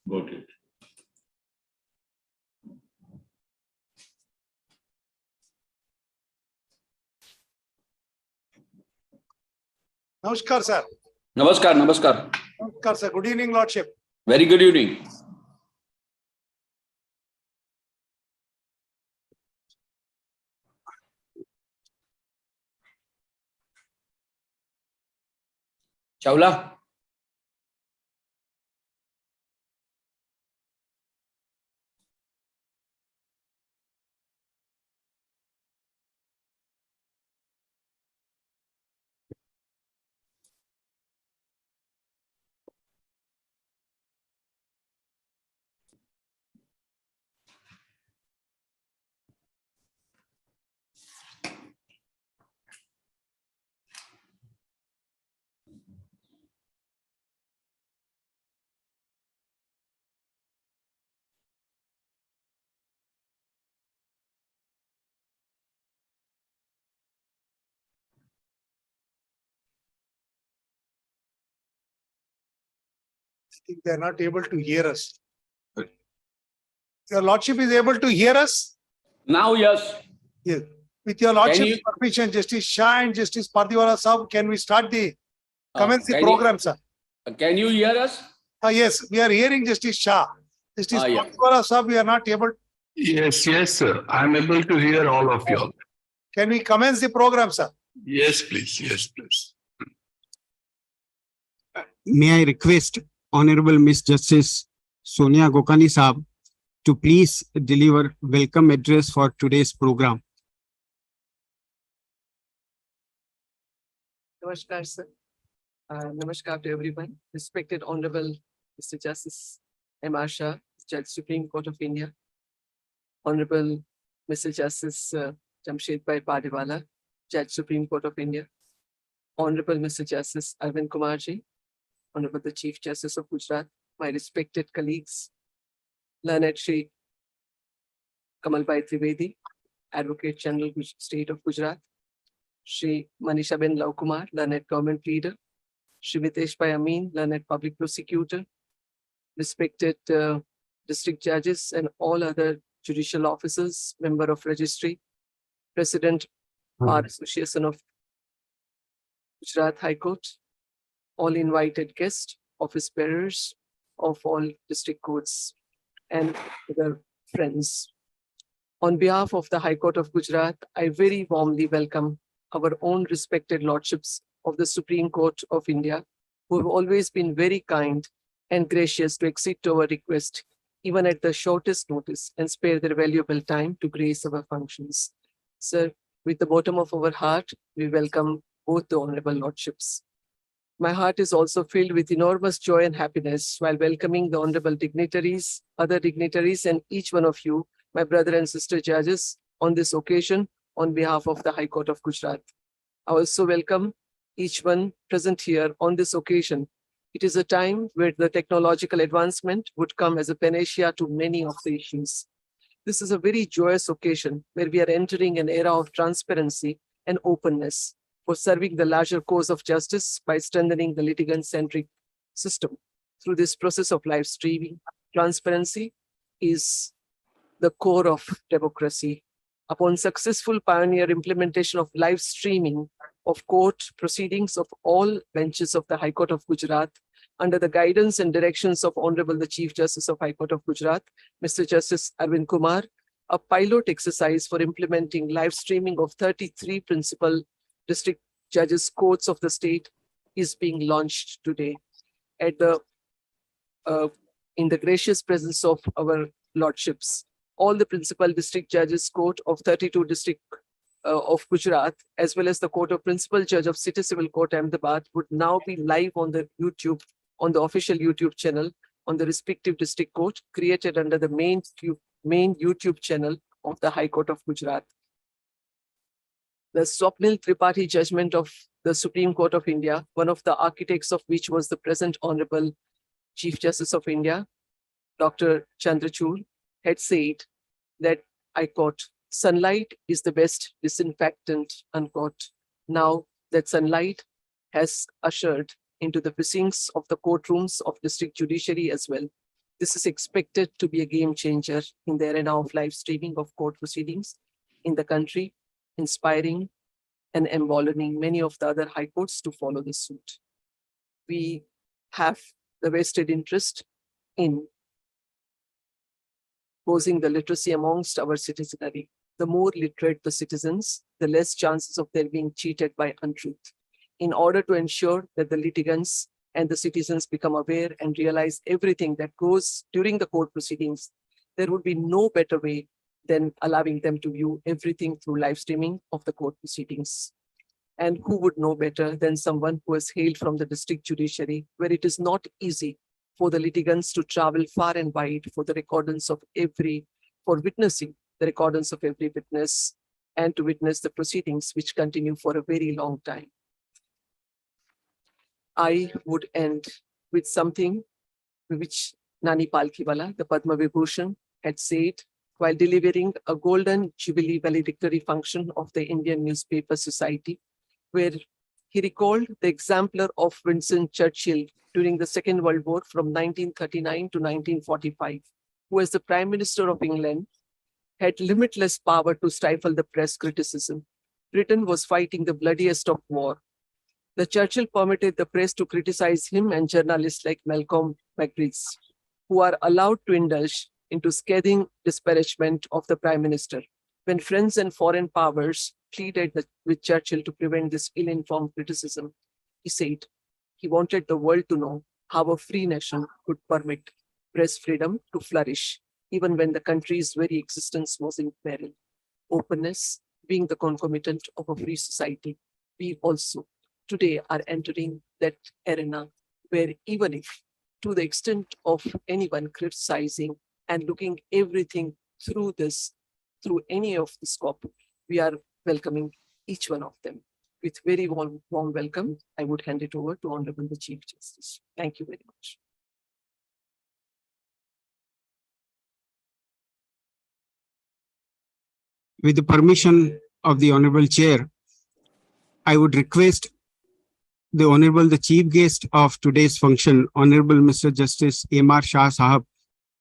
Voted. Namaskar, sir. Namaskar, namaskar. Namaskar, sir. Good evening, Lordship. Very good evening. Chawla. I think they are not able to hear us. Your Lordship is able to hear us? Now, yes. Yes. With your Lordship's you- permission, Justice Shah and Justice Pardiwala Sahab, can we start the commence the can program, sir? Can you hear us? Yes, we are hearing Justice Shah. Justice Yeah. Pardiwala Sahab, we are not able. Yes, sir. I'm able to hear all of you all. Can we commence the program, sir? Yes, please. Yes, please. May I request Honorable Miss Justice Sonia Gokani Saab to please deliver welcome address for today's program. Namaskar, sir. Namaskar to everyone. Respected Honorable Mr. Justice M.R. Shah, Judge Supreme Court of India. Honorable Mr. Justice Jamshed Bhai Padiwala, Judge Supreme Court of India. Honorable Mr. Justice Arvind Kumar Ji, Honorable the Chief Justice of Gujarat, my respected colleagues, Learned Shri Kamal Bhai Trivedi, Advocate General State of Gujarat, Shri Manisha Ben Lav Kumar, Learned Government Leader, Shri Vitesh Bhai Amin, Learned Public Prosecutor, respected district judges and all other judicial officers, member of registry, President Bar Association of Gujarat High Court, all invited guests, office bearers of all district courts and other friends. On behalf of the High Court of Gujarat, I very warmly welcome our own respected lordships of the Supreme Court of India, who have always been very kind and gracious to accede to our request, even at the shortest notice, and spare their valuable time to grace our functions. Sir, with the bottom of our heart, we welcome both the honorable lordships. My heart is also filled with enormous joy and happiness while welcoming the honorable dignitaries, other dignitaries, and each one of you, my brother and sister judges, on this occasion on behalf of the High Court of Gujarat. I also welcome each one present here on this occasion. It is a time where the technological advancement would come as a panacea to many of the issues. This is a very joyous occasion where we are entering an era of transparency and openness for serving the larger cause of justice by strengthening the litigant-centric system. Through this process of live streaming, transparency is the core of democracy. Upon successful pioneer implementation of live streaming of court proceedings of all benches of the High Court of Gujarat, under the guidance and directions of Honorable the Chief Justice of High Court of Gujarat, Mr. Justice Arvind Kumar, a pilot exercise for implementing live streaming of 33 principal district judges' courts of the state is being launched today at the in the gracious presence of our lordships. All the principal district judges' court of 32 district of Gujarat, as well as the court of principal judge of City Civil Court Ahmedabad, would now be live on the YouTube, on the official YouTube channel, on the respective district court created under the main YouTube channel of the High Court of Gujarat. The Swapnil Tripathi judgment of the Supreme Court of India, one of the architects of which was the present Honorable Chief Justice of India, Dr. Chandrachud, had said that, I quote, "Sunlight is the best disinfectant," unquote. Now that sunlight has ushered into the precincts of the courtrooms of district judiciary as well. This is expected to be a game changer in the arena of live streaming of court proceedings in the country, inspiring and emboldening many of the other high courts to follow this suit. We have the vested interest in posing the literacy amongst our citizenry. The more literate the citizens, the less chances of their being cheated by untruth. In order to ensure that the litigants and the citizens become aware and realize everything that goes during the court proceedings, there would be no better way than allowing them to view everything through live streaming of the court proceedings. And who would know better than someone who has hailed from the district judiciary, where it is not easy for the litigants to travel far and wide for the recordings of for witnessing the recordings of every witness and to witness the proceedings which continue for a very long time. I would end with something which Nani Palkhiwala, the Padma Vibhushan, had said while delivering a golden jubilee valedictory function of the Indian Newspaper Society, where he recalled the exemplar of Winston Churchill during the Second World War from 1939 to 1945, who as the Prime Minister of England had limitless power to stifle the press criticism. Britain was fighting the bloodiest of war. The Churchill permitted the press to criticize him and journalists like Malcolm McGreaves, who are allowed to indulge into scathing disparagement of the Prime Minister. When friends and foreign powers pleaded with Churchill to prevent this ill-informed criticism, he said he wanted the world to know how a free nation could permit press freedom to flourish, even when the country's very existence was in peril. Openness being the concomitant of a free society, we also today are entering that arena where even if to the extent of anyone criticizing and looking everything through any of the scope, we are welcoming each one of them. With very warm welcome, I would hand it over to Honorable the Chief Justice. Thank you very much. With the permission of the Honorable Chair, I would request the Honorable the Chief Guest of today's function, Honorable Mr. Justice M.R. Shah Sahab,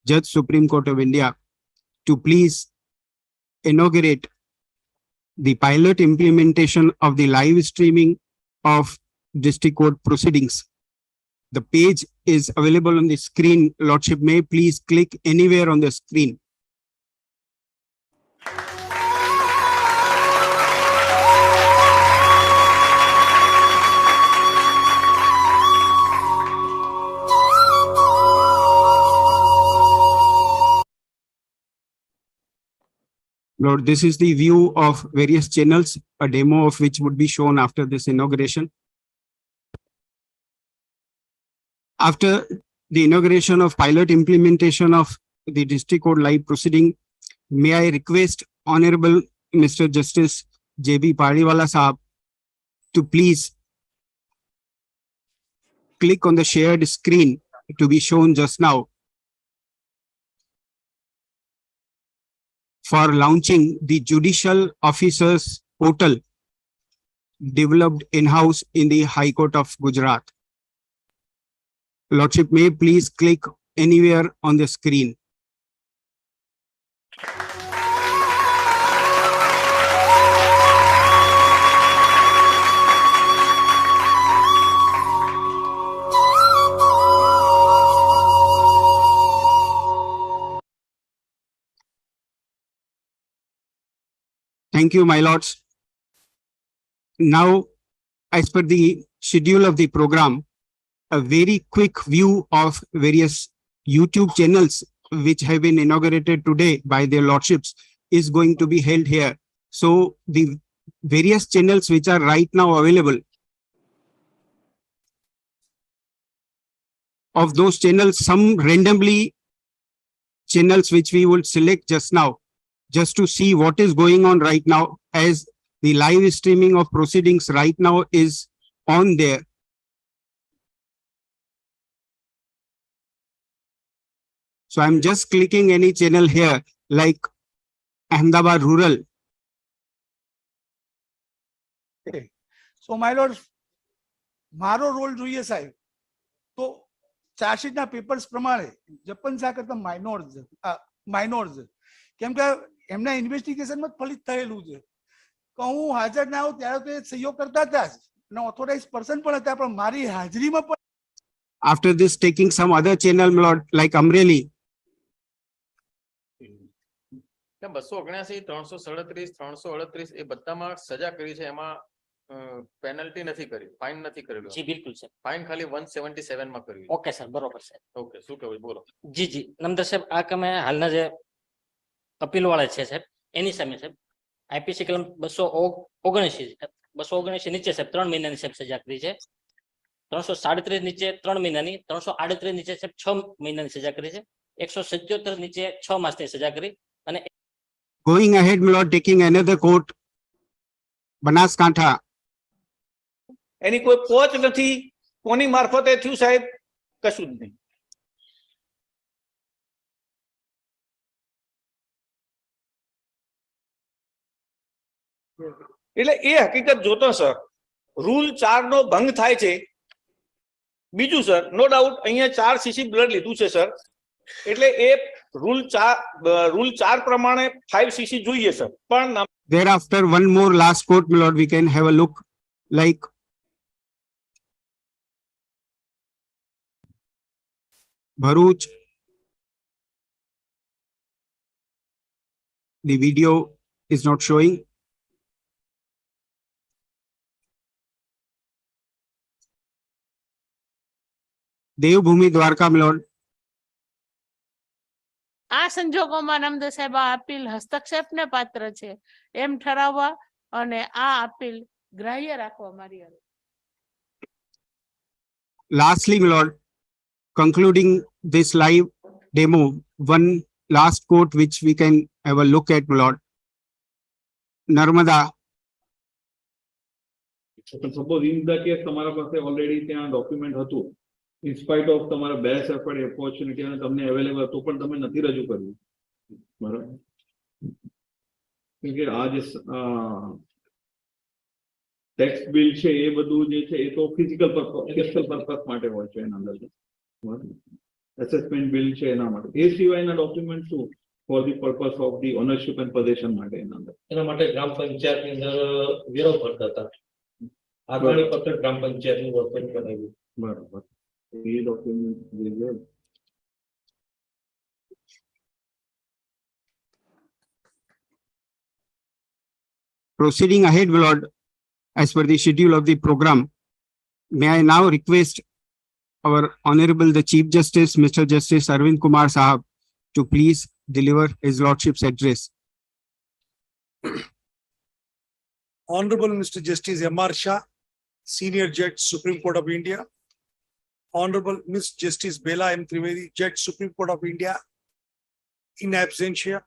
Judge Supreme Court of India, to please inaugurate the pilot implementation of the live streaming of district court proceedings. The page is available on the screen. Lordship may please click anywhere on the screen. Lord, this is the view of various channels, a demo of which would be shown after this inauguration. After the inauguration of pilot implementation of the district court live proceeding, may I request Honorable Mr. Justice J.B. Padiwala Sahab to please click on the shared screen to be shown just now for launching the Judicial Officers Portal developed in-house in the High Court of Gujarat. Lordship may please click anywhere on the screen. Thank you, my lords. Now, as per the schedule of the program, a very quick view of various YouTube channels which have been inaugurated today by their lordships is going to be held here. So the various channels which are right now available, of those channels, some randomly channels which we will select just now, just to see what is going on right now, as the live streaming of proceedings right now is on there. So I'm just clicking any channel here, like Ahmedabad Rural. So my lord, મારો role જોઈએ સાહેબ તો ચાર્જશીટના papers પ્રમાણે જપન શાહ કરતા માઇનોર્સ કેમ કે એમના ઇન્વેસ્ટિગેશનમાં ફલિત થયેલું છે કે હું હાજર ના આવું ત્યારે તો એ સહીઓ કરતા હતા જ અને ઓથોરાઇઝ પર્સન પણ હતા પણ મારી હાજરીમાં પણ After this, taking some other channel, my lord, like Amreli, 279, 337, 338 એ બધામાં સજા કરી છે, એમાં પેનલ્ટી નથી કરી, ફાઇન નથી કરેલું. જી બિલકુલ સર. ફાઇન ખાલી 177 માં કર્યું. ઓકે સર, બરોબર સર. ઓકે, શું કહેવું બોલો. જી જી નમદર સાહેબ, આ કમે હાલના જે અપીલ વાળા છે સાહેબ એની સામે સાહેબ આઈપીસી કલમ 279 279 નીચે સાહેબ 3 મહિનાની સાહેબ સજા કરી છે. 337 નીચે 3 મહિનાની, 338 નીચે સાહેબ 6 મહિનાની સજા કરી છે, 177 નીચે 6 માસની સજા કરી. અને going ahead, my lord, taking another court, Banaskantha. એની કોઈ પહોંચ નથી, કોની મારફતે થયું સાહેબ, કશું જ નહીં. એટલે એ હકીકત જોતો સર રૂલ 4 નો ભંગ થાય છે. બીજું સર, નો ડાઉટ અહીંયા 4 સીસી બ્લડ લીધું છે સર, એટલે એ રૂલ 4 પ્રમાણે 5 સીસી જોઈએ સર. પણ Thereafter, one more last court, my lord, we can have a look like Bharuch. The video is not showing. Devbhumi Dwarka, my lord. આ સંજોગોમાં નામદાર સાહેબ આ અપીલ હસ્તક્ષેપને પાત્ર છે એમ ઠરાવવા અને આ અપીલ ગ્રાહ્ય રાખવા મારી આવે. Lastly, my lord, concluding this live demo, one last court which we can have a look at, my lord. Narmada. Suppose in the case તમારા પાસે ઓલરેડી ત્યાં ડોક્યુમેન્ટ હતું, in spite of તમારા બેસ્ટ એફર્ટ ઓપોર્ચ્યુનિટી અને તમને available હતું પણ તમે નથી રજૂ કર્યું, બરાબર? કે આ જે ટેક્સ બિલ છે એ બધું જે છે એ તો ફિઝિકલ પર્પસ માટે હોય છે એના અંદર, બરાબર? એસેસમેન્ટ બિલ છે એના માટે. એ સિવાયના ડોક્યુમેન્ટ શું for the purpose of the ownership and possession માટે એના અંદર, એના માટે ગ્રામ પંચાયતની અંદર વેરો ભરતા હતા. આગામી પત્ર ગ્રામ પંચાયતનું વર્તન કરાવ્યું, બરાબર? એ ડોક્યુમેન્ટ જે છે Proceeding ahead, my lord, as per the schedule of the program, may I now request our Honorable the Chief Justice, Mr. Justice Arvind Kumar Sahab, to please deliver his lordship's address. Honorable Mr. Justice M.R. Shah, Senior Judge, Supreme Court of India. Honorable Ms. Justice Bela M. Trivedi, Judge, Supreme Court of India, in absentia.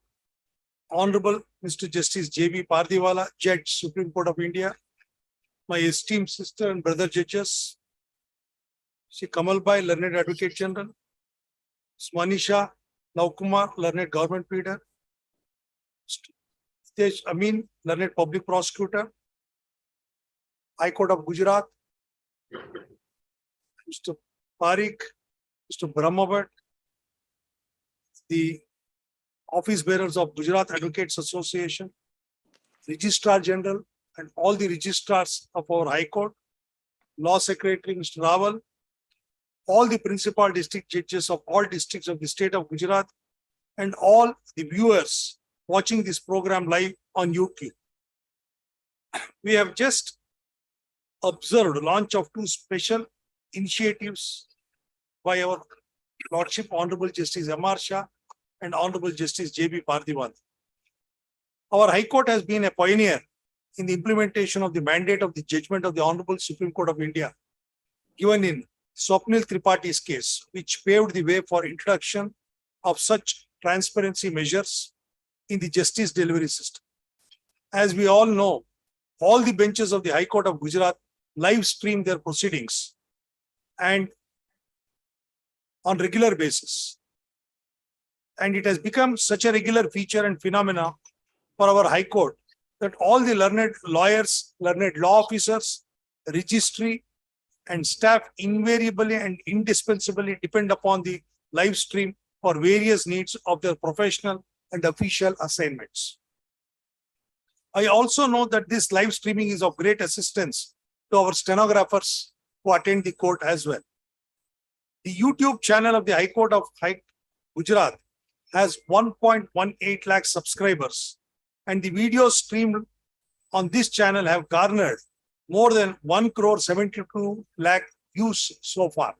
Honorable Mr. Justice J.B. Pardiwala, Judge, Supreme Court of India. My esteemed sister and brother judges, Shri Kamalbai, Learned Advocate General, Smanisha Naukumar, Learned Government Pleader, Stage Amin, Learned Public Prosecutor, High Court of Gujarat, Mr. Parikh, Mr. Brahmavat, the office bearers of Gujarat Advocates Association, Registrar General, and all the registrars of our High Court, Law Secretary Mr. Rawal, all the principal district judges of all districts of the state of Gujarat, and all the viewers watching this program live on YouTube. We have just observed launch of 2 special initiatives by our Lordship Honorable Justice M.R. Shah and Honorable Justice J.B. Pardiwala. Our High Court has been a pioneer in the implementation of the mandate of the judgment of the Honorable Supreme Court of India, given in Swapnil Tripaঠি's case, which paved the way for introduction of such transparency measures in the justice delivery system. As we all know, all the benches of the High Court of Gujarat live stream their proceedings and on regular basis. And it has become such a regular feature and phenomena for our High Court that all the learned lawyers, learned law officers, registry, and staff invariably and indispensably depend upon the live stream for various needs of their professional and official assignments. I also know that this live streaming is of great assistance to our stenographers who attend the court as well. The YouTube channel of the High Court of Gujarat has 1.18 lakh subscribers, and the videos streamed on this channel have garnered more than 1.72 lakh views so far.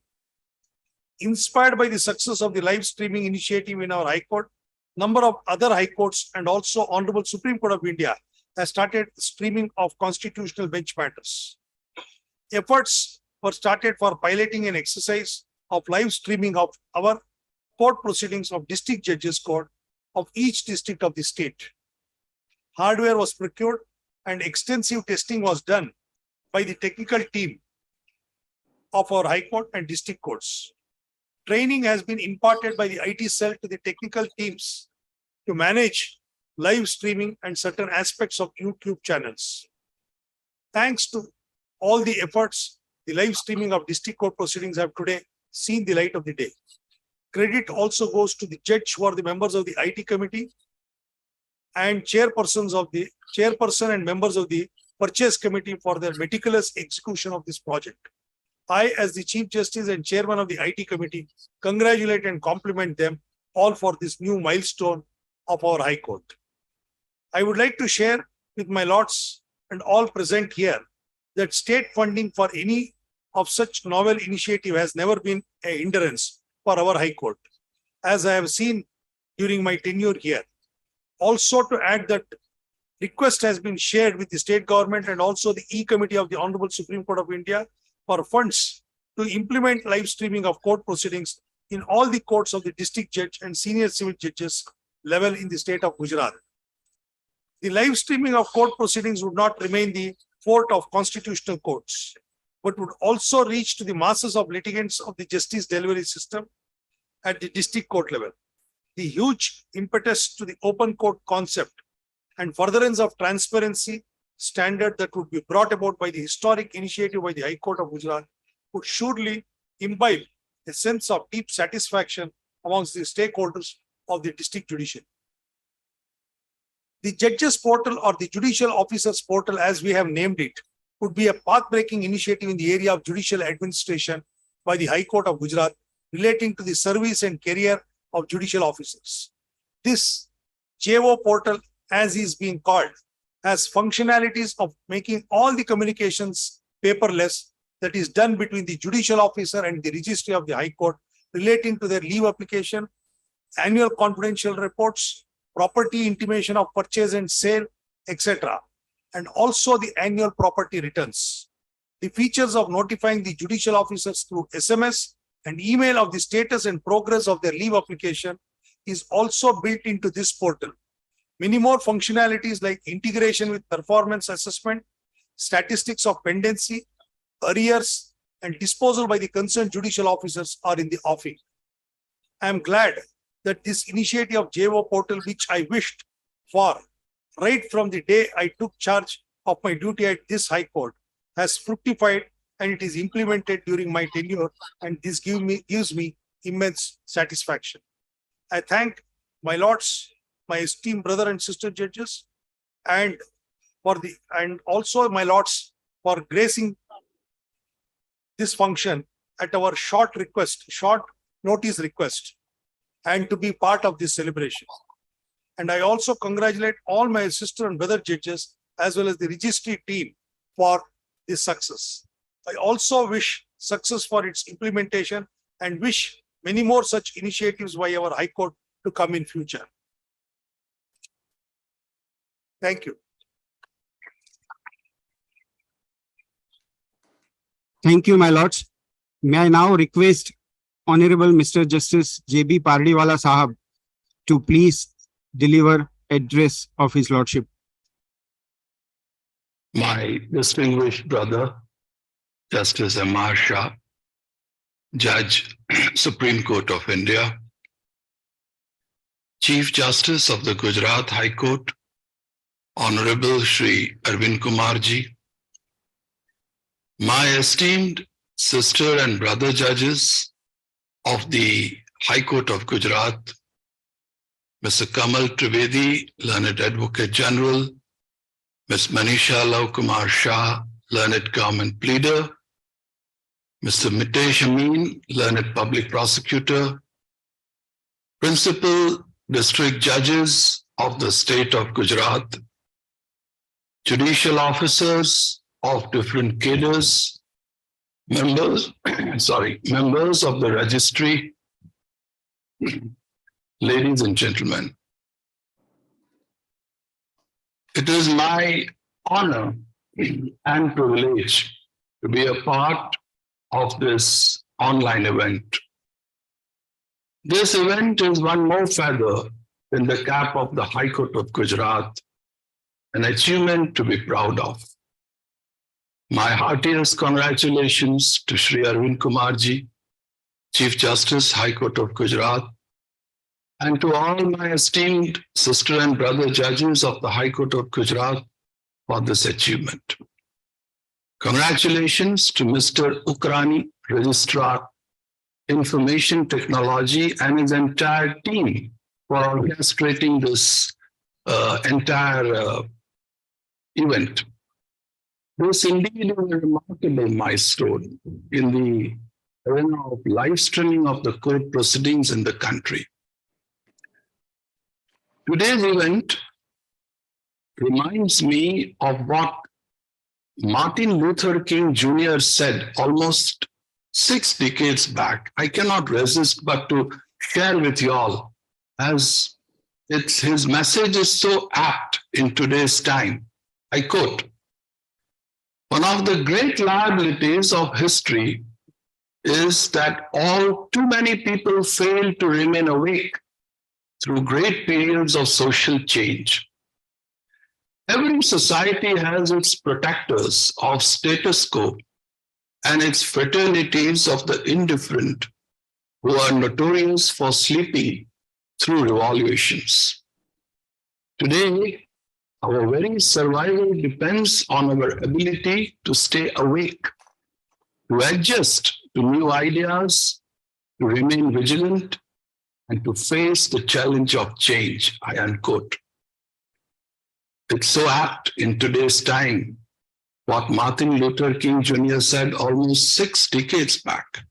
Inspired by the success of the live streaming initiative in our High Court, number of other High Courts and also Honorable Supreme Court of India has started streaming of constitutional bench matters. Efforts were started for piloting an exercise of live streaming of our court proceedings of district judges court of each district of the state. Hardware was procured and extensive testing was done by the technical team of our High Court and district courts. Training has been imparted by the IT cell to the technical teams to manage live streaming and certain aspects of YouTube channels. Thanks to all the efforts, the live streaming of district court proceedings have today seen the light of the day. Credit also goes to the judge who are the members of the IT committee and chairperson and members of the purchase committee for their meticulous execution of this project. I, as the Chief Justice and Chairman of the IT committee, congratulate and compliment them all for this new milestone of our High Court. I would like to share with my lords and all present here that state funding for any of such novel initiative has never been a hindrance for our High Court, as I have seen during my tenure here. Also to add that request has been shared with the state government and also the E-Committee of the Honorable Supreme Court of India for funds to implement live streaming of court proceedings in all the courts of the district judge and senior civil judges level in the state of Gujarat. The live streaming of court proceedings would not remain the fort of constitutional courts, but would also reach to the masses of litigants of the justice delivery system at the district court level. The huge impetus to the open court concept and furtherance of transparency standard that would be brought about by the historic initiative by the High Court of Gujarat would surely imbibe a sense of deep satisfaction amongst the stakeholders of the district judiciary. The judges portal or the judicial officers portal, as we have named it, would be a path-breaking initiative in the area of judicial administration by the High Court of Gujarat relating to the service and career of judicial officers. This JO portal, as is being called, has functionalities of making all the communications paperless that is done between the judicial officer and the registry of the High Court relating to their leave application, annual confidential reports, property intimation of purchase and sale, etc., and also the annual property returns. The features of notifying the judicial officers through SMS and email of the status and progress of their leave application is also built into this portal. Many more functionalities like integration with performance assessment, statistics of pendency, arrears, and disposal by the concerned judicial officers are in the offing. I am glad that this initiative of JO portal, which I wished for right from the day I took charge of my duty at this High Court, has fructified and it is implemented during my tenure, and this gives me immense satisfaction. I thank my lords, my esteemed brother and sister judges, and also my lords for gracing this function at our short notice request, and to be part of this celebration. And I also congratulate all my sister and brother judges as well as the registry team for this success. I also wish success for its implementation and wish many more such initiatives by our High Court to come in future. Thank you. Thank you, my lords. May I now request Honorable Mr. Justice J.B. Pardiwala Sahab to please deliver address of his lordship. My distinguished brother, Justice M.R. Shah, Judge, Supreme Court of India, Chief Justice of the Gujarat High Court, Honorable Shri Arvind Kumar Ji, my esteemed sister and brother judges of the High Court of Gujarat, Mr. Kamal Trivedi, Learned Advocate General, Ms. Manisha Lav Kumar Shah, Learned Government Pleader, Mr. Mitesh Amin, Learned Public Prosecutor, Principal District Judges of the State of Gujarat, judicial officers of different cadres, members of the registry, ladies and gentlemen. It is my honor and privilege to be a part of this online event. This event is one more feather in the cap of the High Court of Gujarat, an achievement to be proud of. My heartiest congratulations to Shri Arvind Kumarji, Chief Justice, High Court of Gujarat, and to all my esteemed sister and brother judges of the High Court of Gujarat for this achievement. Congratulations to Mr. Ukrani, Registrar, Information Technology, and his entire team for orchestrating this entire event. This indeed is a remarkable milestone in the arena of live streaming of the court proceedings in the country. Today's event reminds me of what Martin Luther King Jr. said almost 6 decades back. I cannot resist but to share with you all, as his message is so apt in today's time. I quote, "One of the great liabilities of history is that too many people fail to remain awake through great periods of social change. Every society has its protectors of status quo and its fraternities of the indifferent, who are notorious for sleeping through revolutions. Today, our very survival depends on our ability to stay awake, to adjust to new ideas, to remain vigilant, and to face the challenge of change," I unquote. It's so apt in today's time what Martin Luther King Jr. said almost 6 decades back.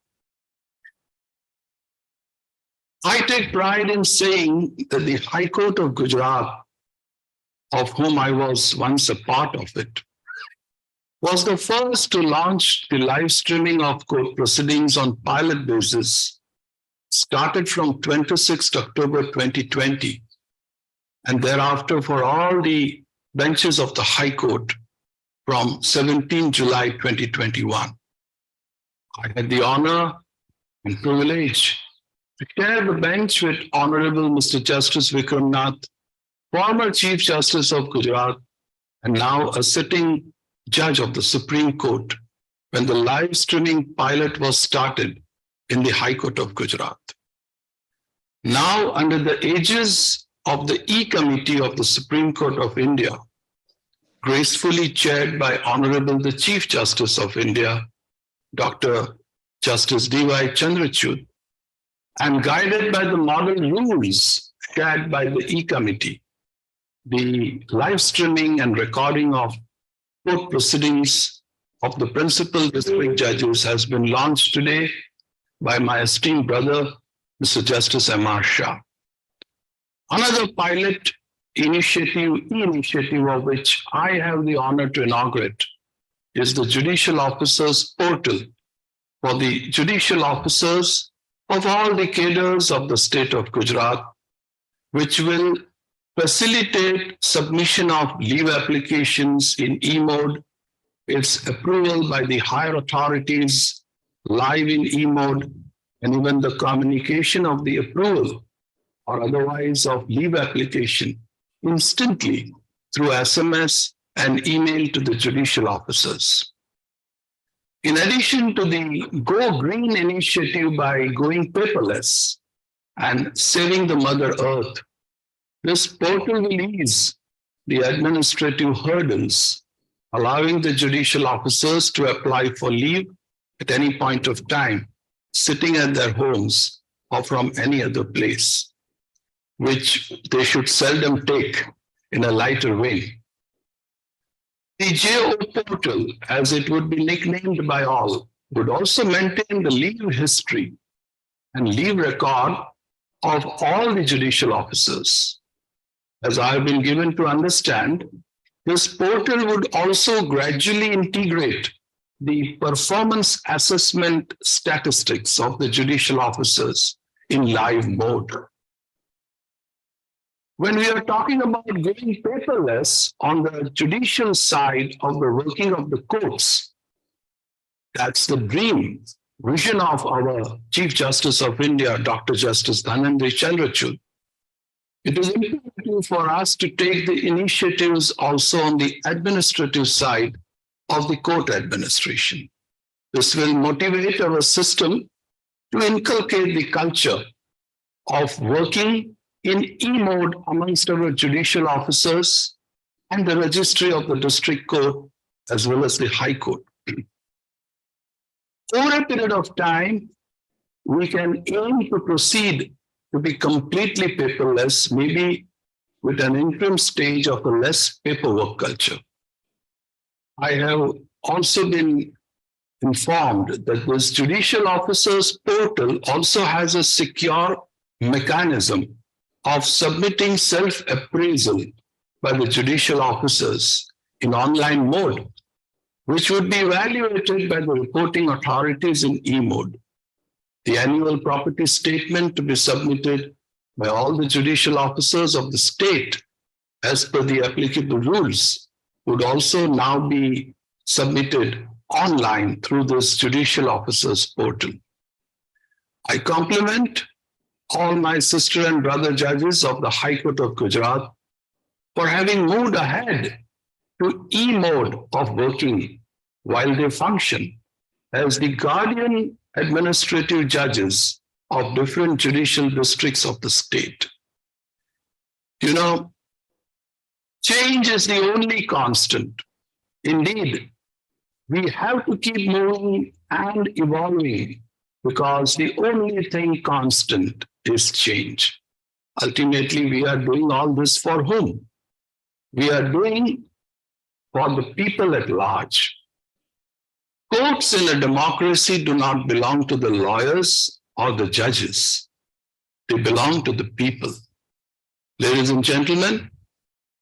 I take pride in saying that the High Court of Gujarat, of whom I was once a part of it, was the first to launch the live streaming of court proceedings on pilot basis, started from 26th October 2020, and thereafter for all the benches of the High Court from 17 July 2021. I had the honor and privilege to share the bench with Honorable Mr. Justice Vikram Nath, former Chief Justice of Gujarat, and now a sitting judge of the Supreme Court, when the live streaming pilot was started in the High Court of Gujarat. Now, under the aegis of the E-Committee of the Supreme Court of India, gracefully chaired by Honorable the Chief Justice of India, Dr. Justice D.Y. Chandrachud, and guided by the model rules shared by the E-Committee, the live streaming and recording of court proceedings of the principal district judges has been launched today by my esteemed brother, Mr. Justice M.R. Shah. Another pilot initiative of which I have the honor to inaugurate is the Judicial Officers Portal for the judicial officers of all the cadres of the state of Gujarat, which will facilitate submission of leave applications in e-mode, its approval by the higher authorities live in e-mode, and even the communication of the approval or otherwise of leave application instantly through SMS and email to the judicial officers. In addition to the Go Green initiative by going paperless and saving the Mother Earth, this portal will ease the administrative hurdles, allowing the judicial officers to apply for leave at any point of time, sitting at their homes or from any other place, which they should seldom take in a lighter way. The JO portal, as it would be nicknamed by all, would also maintain the leave history and leave record of all the judicial officers. As I have been given to understand, this portal would also gradually integrate the performance assessment statistics of the judicial officers in live mode. When we are talking about going paperless on the judicial side of the working of the courts, that's the dream vision of our Chief Justice of India, Dr. Justice Dhananjay Chandrachud. It is important for us to take the initiatives also on the administrative side of the court administration. This will motivate our system to inculcate the culture of working in e-mode amongst our judicial officers and the registry of the district court as well as the high court. Over a period of time, we can aim to proceed to be completely paperless, maybe with an interim stage of a less paperwork culture. I have also been informed that this judicial officers portal also has a secure mechanism of submitting self-appraisal by the judicial officers in online mode, which would be evaluated by the reporting authorities in e-mode. The annual property statement to be submitted by all the judicial officers of the state as per the applicable rules would also now be submitted online through this judicial officers portal. I compliment all my sister and brother judges of the High Court of Gujarat for having moved ahead to e-mode of working while they function as the guardian administrative judges of different judicial districts of the state. You know, change is the only constant. Indeed, we have to keep moving and evolving because the only thing constant is change. Ultimately, we are doing all this for whom? We are doing for the people at large. Courts in a democracy do not belong to the lawyers or the judges. They belong to the people. Ladies and gentlemen,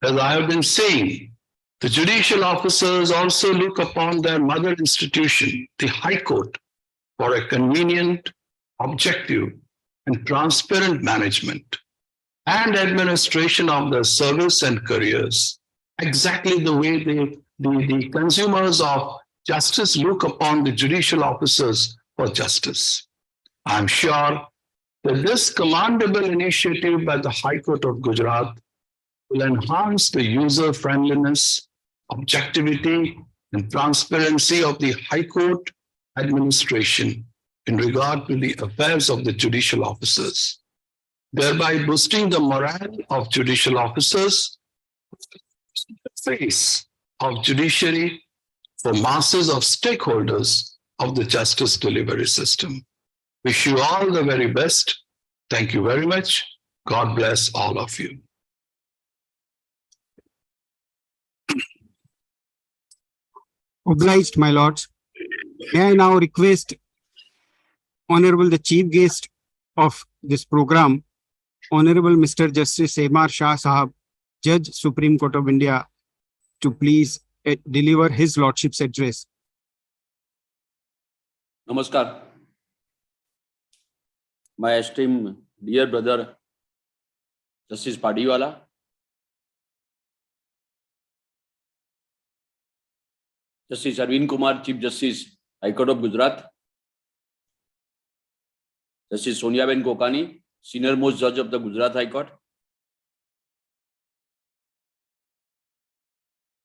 as I have been saying, the judicial officers also look upon their mother institution, the High Court, for a convenient, objective, and transparent management and administration of their service and careers, exactly the way the consumers of justice look upon the judicial officers for justice. I'm sure that this commendable initiative by the High Court of Gujarat will enhance the user-friendliness, objectivity, and transparency of the High Court administration in regard to the affairs of the judicial officers, thereby boosting the morale of judicial officers, the face of judiciary for masses of stakeholders of the justice delivery system. Wish you all the very best. Thank you very much. God bless all of you. Obliged, my lords. May I now request Honorable the Chief Guest of this program, Honorable Mr. Justice A.M.R. Shah Sahab, Judge, Supreme Court of India, to please deliver his lordship's address. Namaskar. My esteemed dear brother, Justice Padiwala, Justice Arvind Kumar, Chief Justice, High Court of Gujarat, Justice Sonia Ben Kokani, Senior Most Judge of the Gujarat High Court,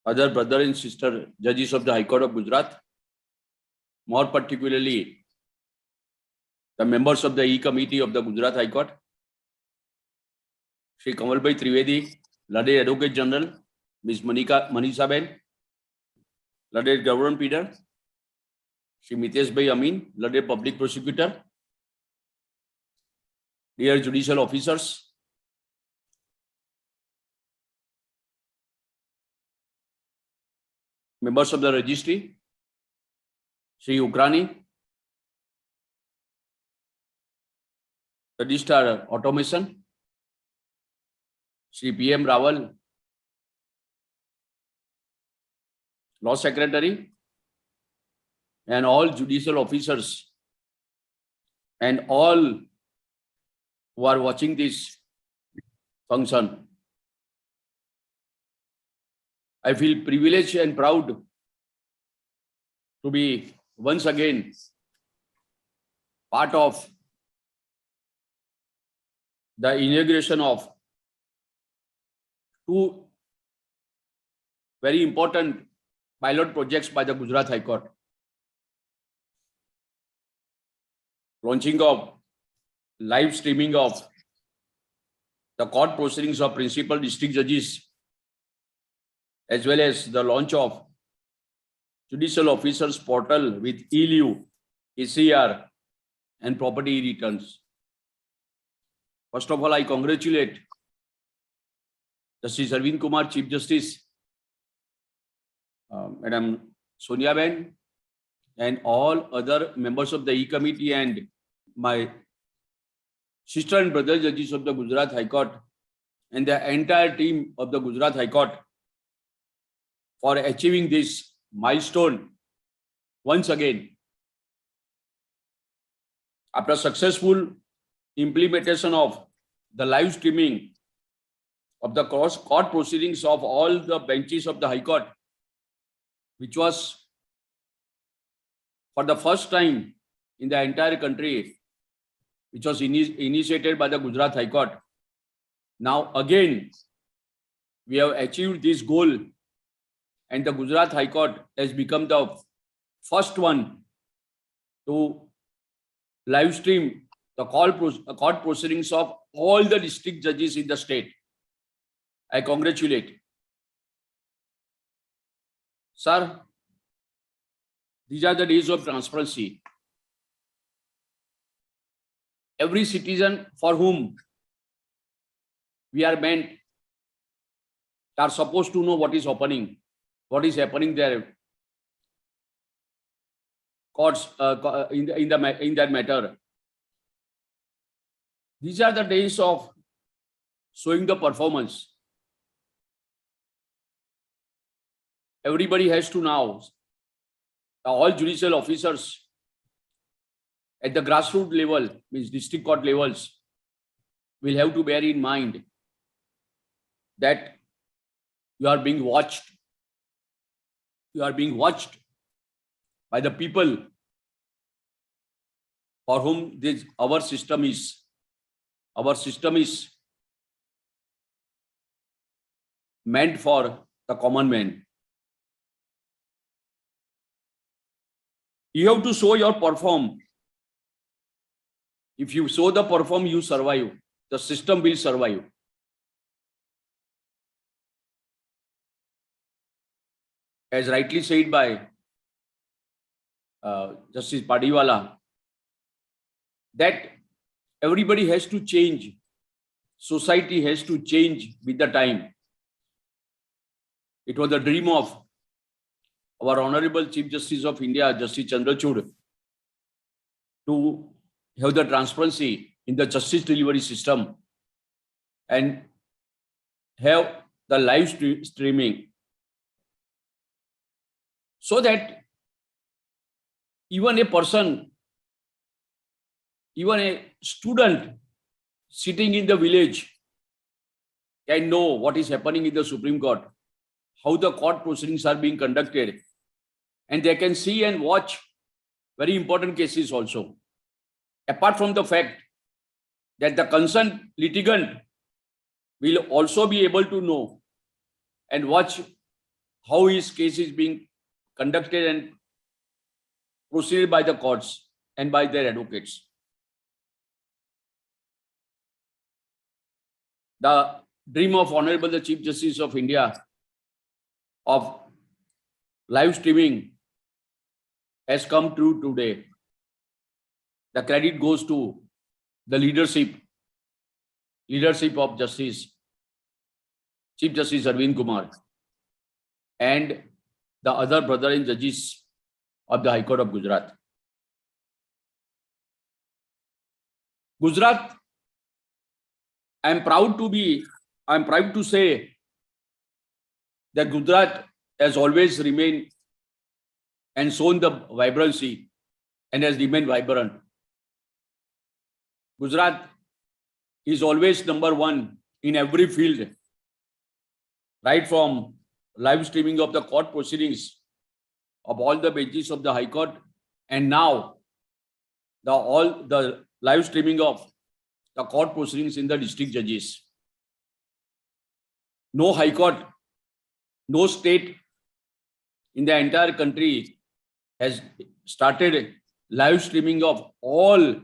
other brother and sister judges of the High Court of Gujarat, more particularly the members of the E-Committee of the Gujarat High Court, Shri Kamalbhai Trivedi, Laded Advocate General, Ms. Manisha Ben, Laded Government Pleader, Shri Mitesh Bhai Amin, Learned Public Prosecutor, dear judicial officers, members of the registry, Shri Ukrani, Registrar Automation, Shri PM Rawal, Law Secretary, and all judicial officers, and all who are watching this function. I feel privileged and proud to be once again part of the inauguration of two very important pilot projects by the Gujarat High Court. Launching of live streaming of the court proceedings of principal district judges, as well as the launch of judicial officers portal with e-lieu, ECR, and property returns. First of all, I congratulate Justice Arvind Kumar, Chief Justice, Madam Sonia Ben, and all other members of the E-Committee and my sister and brother judges of the Gujarat High Court and the entire team of the Gujarat High Court for achieving this milestone once again. After successful implementation of the live streaming of the court proceedings of all the benches of the High Court, which was for the first time in the entire country, which was initiated by the Gujarat High Court. Now again, we have achieved this goal, and the Gujarat High Court has become the first one to live stream the court proceedings of all the district judges in the state. I congratulate. Sir, these are the days of transparency. Every citizen for whom we are meant are supposed to know what is happening there. Courts in that matter. These are the days of showing the performance. Everybody has to now, all judicial officers at the grassroots level, means district court levels, will have to bear in mind that you are being watched. You are being watched by the people for whom our system is. Our system is meant for the common man. You have to show your perform. If you show the perform, you survive. The system will survive. As rightly said by Justice Padiwala, that everybody has to change. Society has to change with the time. It was the dream of our Honorable Chief Justice of India, Justice Chandrachud, to have the transparency in the justice delivery system and have the live streaming, so that even a person, even a student sitting in the village can know what is happening in the Supreme Court, how the court proceedings are being conducted, and they can see and watch very important cases also. Apart from the fact that the concerned litigant will also be able to know and watch how his case is being conducted and proceeded by the courts and by their advocates. The dream of Honorable the Chief Justice of India of live streaming has come true today. The credit goes to the leadership of Justice, Chief Justice Arvind Kumar, and the other brethren judges of the High Court of Gujarat. Gujarat, I'm proud to say that Gujarat has always remained and shown the vibrancy and has remained vibrant. Gujarat is always number one in every field, right from live streaming of the court proceedings of all the benches of the High Court, and now all the live streaming of the court proceedings in the district judges. No High Court, no state in the entire country has started live streaming of all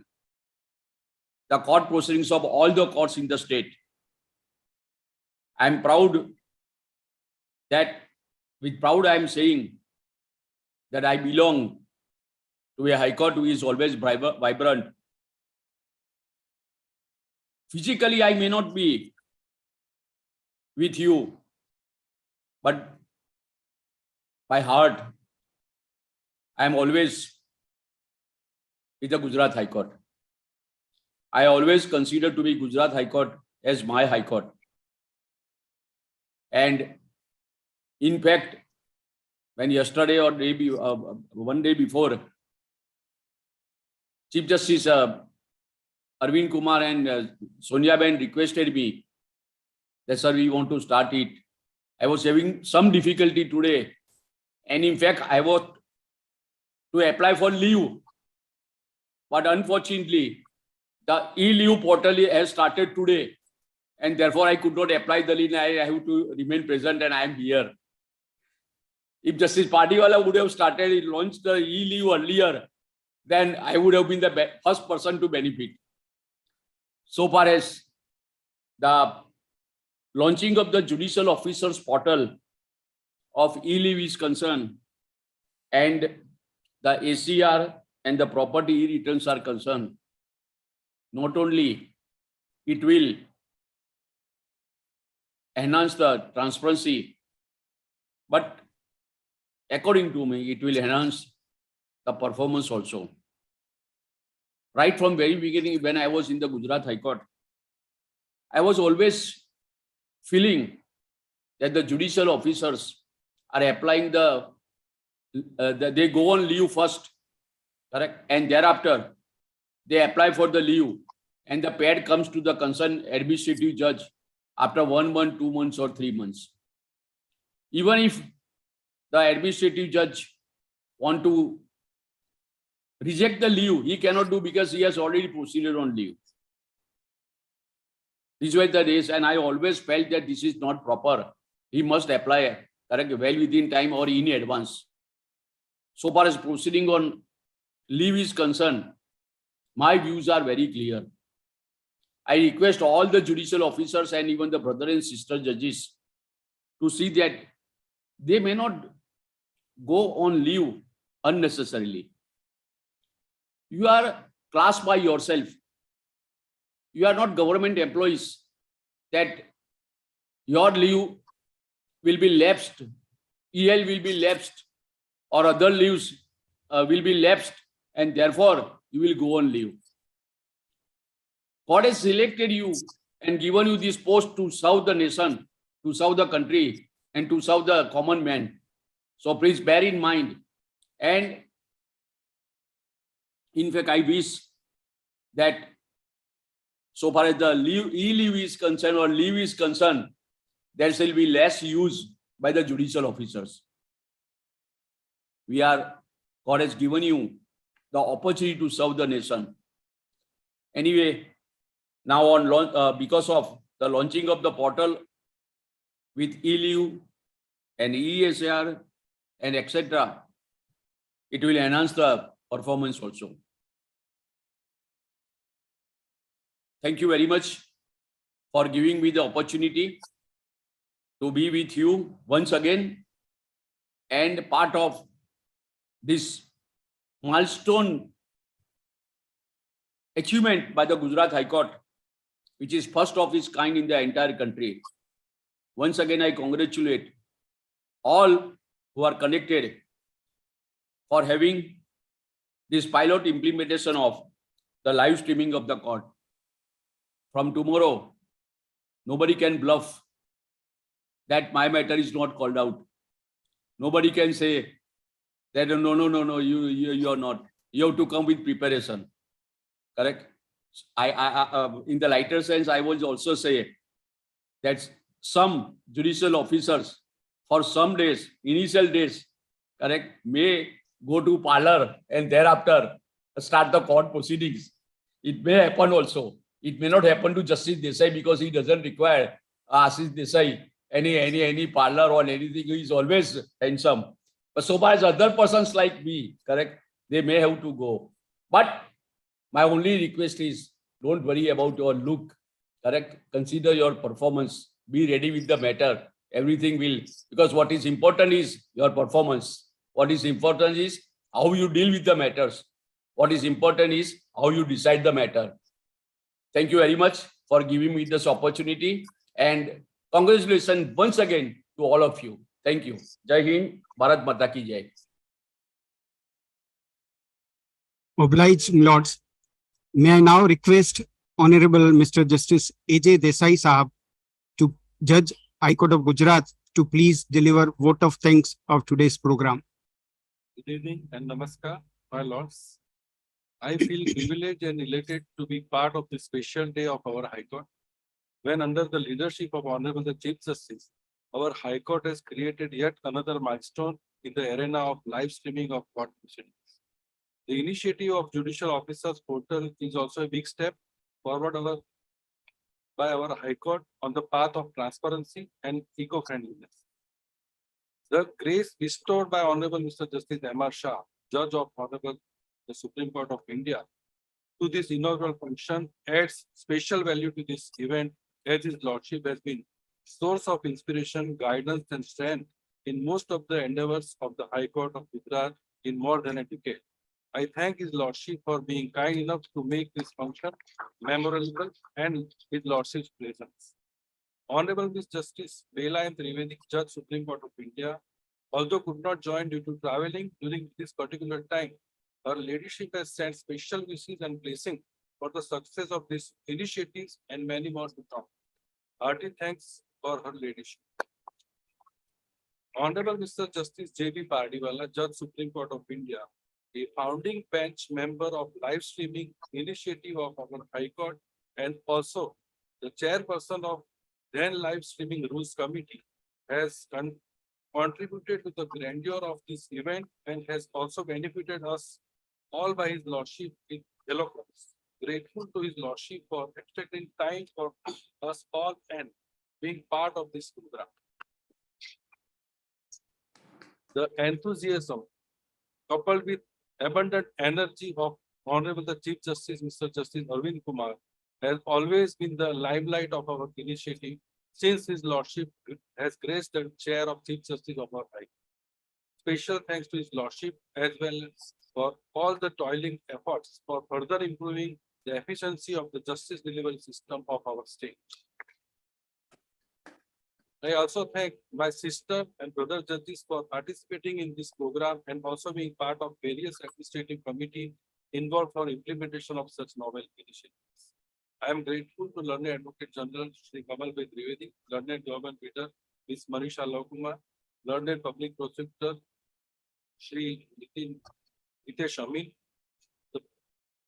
the court proceedings of all the courts in the state. I am proud that, with proud I am saying that I belong to a High Court who is always vibrant. Physically, I may not be with you, but by heart, I am always with the Gujarat High Court. I always consider to be Gujarat High Court as my High Court. And in fact, when yesterday or one day before, Chief Justice Arvind Kumar and Sonia Ben requested me that, sir, we want to start it. I was having some difficulty today. And in fact, I was to apply for leave. But unfortunately, the e-leave portal has started today. And therefore, I could not apply the leave. I have to remain present and I am here. If Justice Patiwala would have started, launched the e-leave earlier, then I would have been the first person to benefit. So far as the launching of the Judicial Officers Portal of e-leave is concerned, and the ACR and the property e-returns are concerned, not only it will enhance the transparency, but according to me, it will enhance the performance also. Right from very beginning, when I was in the Gujarat High Court, I was always feeling that the judicial officers are applying they go on leave first, correct? And thereafter, they apply for the leave and the pad comes to the concerned administrative judge after 1 month, 2 months or 3 months. Even if the administrative judge want to reject the leave, he cannot do because he has already proceeded on leave. This was the days, and I always felt that this is not proper. He must apply, correct, well within time or in advance. So far as proceeding on leave is concerned, my views are very clear. I request all the judicial officers and even the brother and sister judges to see that they may not go on leave unnecessarily. You are classed by yourself. You are not government employees that your leave will be lapsed, EL will be lapsed, or other leaves will be lapsed, and therefore you will go on leave. God has selected you and given you this post to serve the nation, to serve the country, and to serve the common man. So please bear in mind. And in fact, I wish that so far as the e-leave is concerned or leave is concerned, there shall be less use by the judicial officers. God has given you the opportunity to serve the nation. Anyway, now on because of the launching of the portal with e-leave and ESR and etc., it will enhance the performance also. Thank you very much for giving me the opportunity to be with you once again and part of this milestone achievement by the Gujarat High Court, which is first of its kind in the entire country. Once again, I congratulate all who are connected for having this pilot implementation of the live streaming of the court. From tomorrow, nobody can bluff that my matter is not called out. Nobody can say that no, you are not. You have to come with preparation. Correct? In the lighter sense, I will also say that some judicial officers for some days, initial days, correct, may go to parlor and thereafter start the court proceedings. It may happen also. It may not happen to Justice Desai because he doesn't require Ashish Desai any parlor or anything. He is always handsome. But so far as other persons like me, correct, they may have to go. But my only request is don't worry about your look, correct? Consider your performance. Be ready with the matter. Everything will, because what is important is your performance. What is important is how you deal with the matters. What is important is how you decide the matter. Thank you very much for giving me this opportunity, and congratulations once again to all of you. Thank you. Jai Hind, Bharat Mata ki Jai. Obliged, Lords. May I now request Honorable Mr. Justice A.J. Desai Sahab to Judge High Court of Gujarat to please deliver vote of thanks of today's program. Good evening and namaskar, my lords. I feel privileged and elated to be part of this special day of our High Court, when under the leadership of Honorable the Chief Justice, our High Court has created yet another milestone in the arena of live streaming of court proceedings. The initiative of Judicial Officers Portal is also a big step forward by our High Court on the path of transparency and eco-friendliness. The grace bestowed by Honorable Mr. Justice M.R. Shah, Judge of Honorable the Supreme Court of India, to this inaugural function adds special value to this event, as his lordship has been source of inspiration, guidance, and strength in most of the endeavors of the High Court of Gujarat in more than a decade. I thank his lordship for being kind enough to make this function memorable and his lordship's presence. Honorable Ms. Justice Bela Trivedi, Judge Supreme Court of India, although could not join due to traveling during this particular time, her ladyship has sent special wishes and blessings for the success of these initiatives and many more to come. Hearty thanks for her ladyship. Honorable Mr. Justice J.B. Pardiwala, Judge Supreme Court of India, a founding bench member of live streaming initiative of our High Court and also the chairperson of then live streaming rules committee, has contributed to the grandeur of this event and has also benefited us all by his lordship in eloquence. Grateful to his lordship for extending time for us all and being part of this program. The enthusiasm coupled with abundant energy of Honorable the Chief Justice, Mr. Justice Arvind Kumar, has always been the limelight of our initiative since his lordship has graced the chair of Chief Justice of our High Court. Special thanks to his lordship as well as for all the toiling efforts for further improving the efficiency of the justice delivery system of our state. I also thank my sister and brother judges for participating in this program and also being part of various administrative committees involved for implementation of such novel initiatives. I am grateful to Learned Advocate General Shri Kamal Bhai Trivedi, Learned Government Leader Ms. Manisha Laukumar, Learned Public Prosecutor Shri Nitesh Amin, the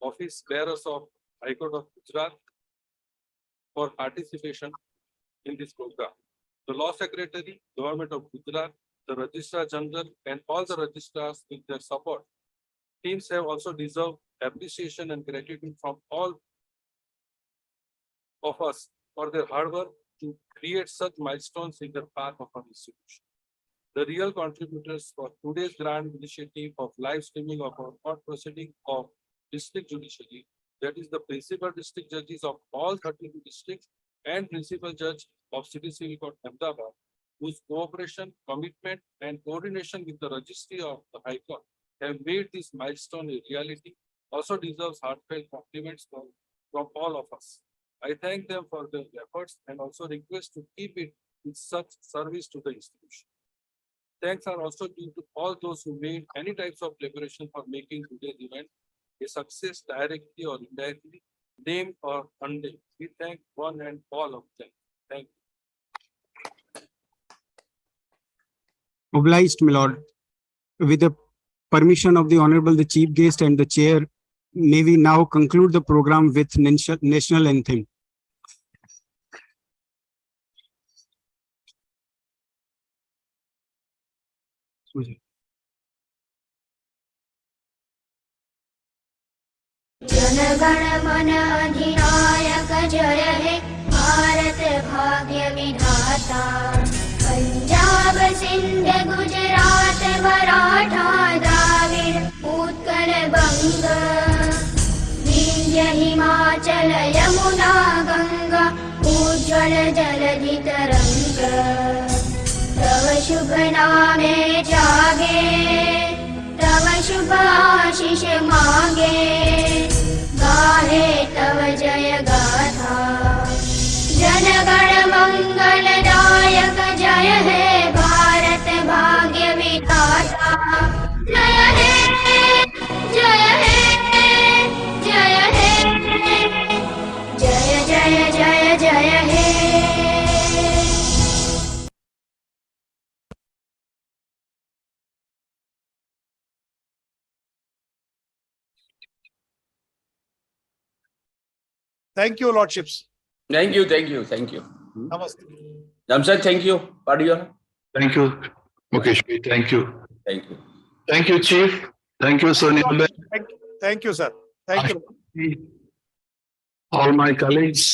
office bearers of High Court of Gujarat for participation in this program. The Law Secretary, Government of Gujarat, the Registrar General, and all the registrars with their support. Teams have also deserved appreciation and gratitude from all of us for their hard work to create such milestones in the path of our institution. The real contributors for today's grand initiative of live streaming of our court proceeding of district judiciary, that is the principal district judges of all 32 districts and principal judge of City Civil Court Ahmedabad, whose cooperation, commitment, and coordination with the registry of the High Court have made this milestone a reality also deserves heartfelt compliments from all of us. I thank them for their efforts and also request to keep it with such service to the institution. Thanks are also due to all those who made any types of preparation for making today's event a success directly or indirectly, named or unnamed. We thank one and all of them. Thank you. Obliged, my lord. With the permission of the Honorable the Chief Guest and the Chair, may we now conclude the program with national anthem. जनगण मन अधिनायक जय हे भारत भाग्य विधाता पंजाब सिंध गुजरात मराठा द्राविड़ उत्कल बंग विंध्य हिमाचल यमुना गंगा उज्ज्वल जलधि तरंग तव शुभ नामे जागे तव शुभ आशीष मांगे गाहे तव जय गाथा जनगण मंगलदायक जय हे भारत भाग्य विधाता जय हे जय हे जय हे जय जय जय जय हे Thank you, Lordships. Thank you, thank you, thank you. Namaste. Jamshed, thank you. Pardon. Thank you, Mukesh. Thank you. Thank you. Thank you, Chief. Thank you, Sonia. Thank you, sir. Thank you. All my colleagues,